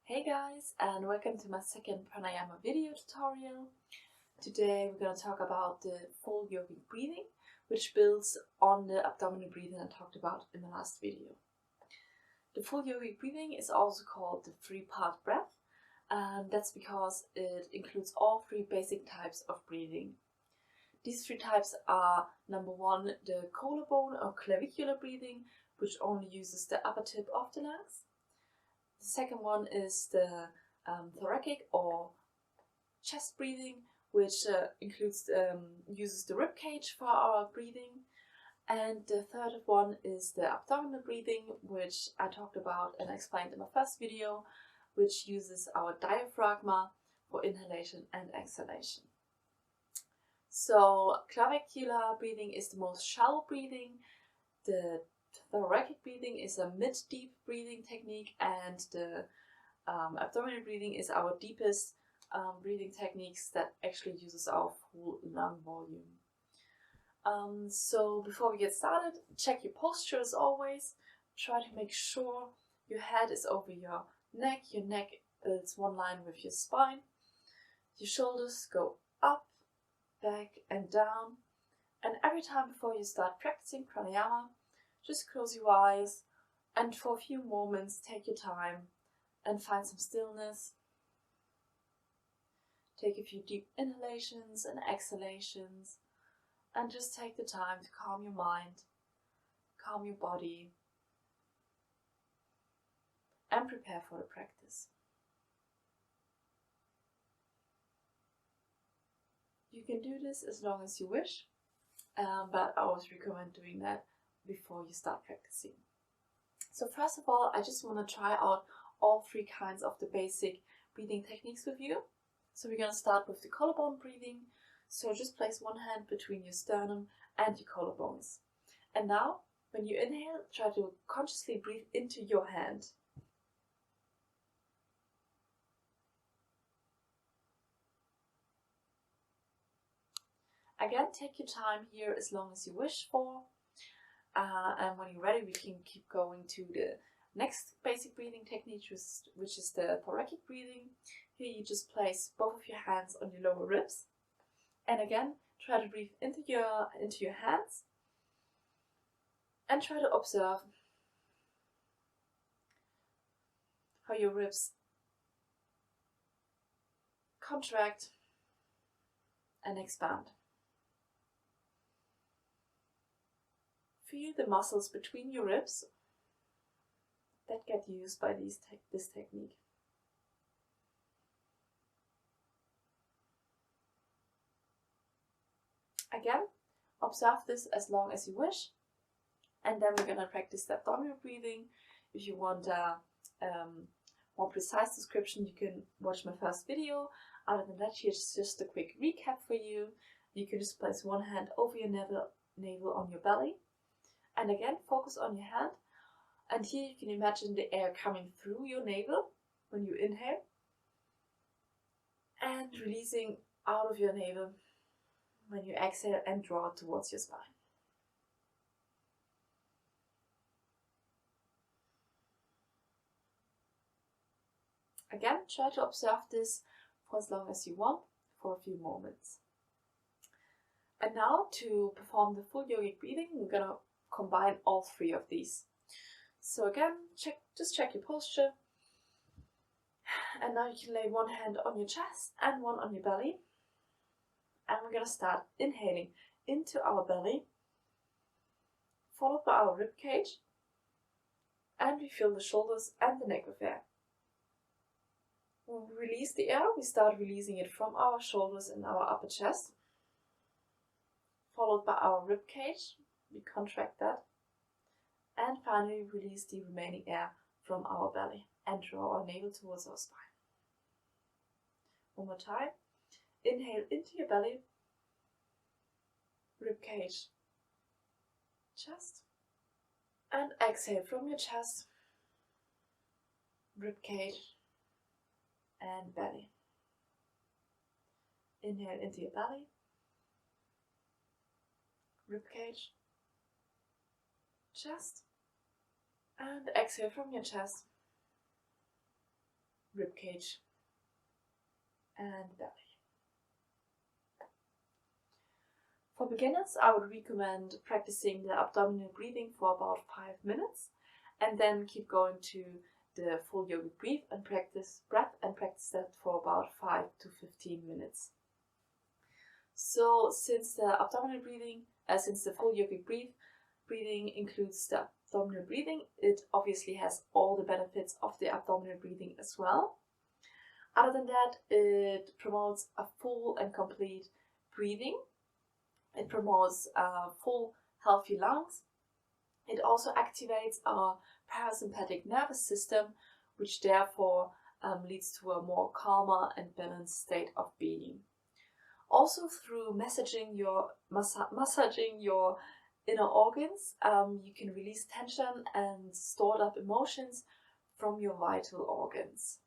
Hey guys, and welcome to my second pranayama video tutorial. Today we're going to talk about the full yogic breathing, which builds on the abdominal breathing I talked about in the last video. The full yogic breathing is also called the three-part breath, and that's because it includes all three basic types of breathing. These three types are: number one, the collarbone or clavicular breathing, which only uses the upper tip of the lungs. The second one is the thoracic or chest breathing, which uses the rib cage for our breathing. And the third one is the abdominal breathing, which I talked about and explained in my first video, which uses our diaphragma for inhalation and exhalation. So clavicular breathing is the most shallow breathing. The thoracic breathing is a mid-deep breathing technique, and the abdominal breathing is our deepest breathing techniques that actually uses our full lung volume. So before we get started, check your posture as always. Try to make sure your head is over your neck is one line with your spine. Your shoulders go up, back and down. And every time before you start practicing pranayama, just close your eyes and for a few moments take your time and find some stillness. Take a few deep inhalations and exhalations and just take the time to calm your mind, calm your body, and prepare for the practice. You can do this as long as you wish, but I always recommend doing that before you start practicing. So first of all, I just want to try out all three kinds of the basic breathing techniques with you. So we're going to start with the collarbone breathing. So just place one hand between your sternum and your collarbones. And now, when you inhale, try to consciously breathe into your hand. Again, take your time here as long as you wish for. And when you're ready, we can keep going to the next basic breathing technique, which is the thoracic breathing. Here you just place both of your hands on your lower ribs. And again, try to breathe into your hands. And try to observe how your ribs contract and expand. Feel the muscles between your ribs that get used by this technique. Again, observe this as long as you wish, and then we're going to practice the abdominal breathing. If you want a more precise description, you can watch my first video. Other than that, here's just a quick recap for you. You can just place one hand over your navel on your belly. And again, focus on your hand. And here you can imagine the air coming through your navel when you inhale. And releasing out of your navel when you exhale and draw towards your spine. Again, try to observe this for as long as you want, for a few moments. And now, to perform the full yogic breathing, we're going to combine all three of these. So again, just check your posture. And now you can lay one hand on your chest and one on your belly. And we're going to start inhaling into our belly, followed by our rib cage. And we fill the shoulders and the neck with air. When we release the air, we start releasing it from our shoulders and our upper chest, followed by our rib cage. We contract that, and finally release the remaining air from our belly and draw our navel towards our spine. One more time. Inhale into your belly, rib cage, chest, and exhale from your chest, rib cage, and belly. Inhale into your belly, rib cage, chest, and exhale from your chest, ribcage and belly. For beginners, I would recommend practicing the abdominal breathing for about 5 minutes and then keep going to the full yogic breath and practice that for about 5 to 15 minutes. So since the abdominal breathing, since the full yogic breathing includes the abdominal breathing, it obviously has all the benefits of the abdominal breathing as well. Other than that, it promotes a full and complete breathing. It promotes full healthy lungs. It also activates our parasympathetic nervous system, which therefore leads to a more calmer and balanced state of being. Also, through massaging your inner organs, you can release tension and stored up emotions from your vital organs.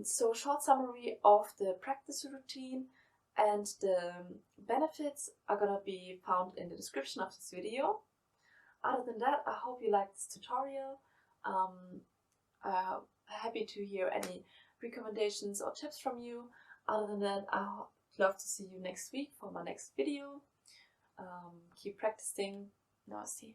So, short summary of the practice routine and the benefits are gonna be found in the description of this video. Other than that, I hope you liked this tutorial. Happy to hear any recommendations or tips from you. Other than that, I'd love to see you next week for my next video. Keep practicing. Namaste.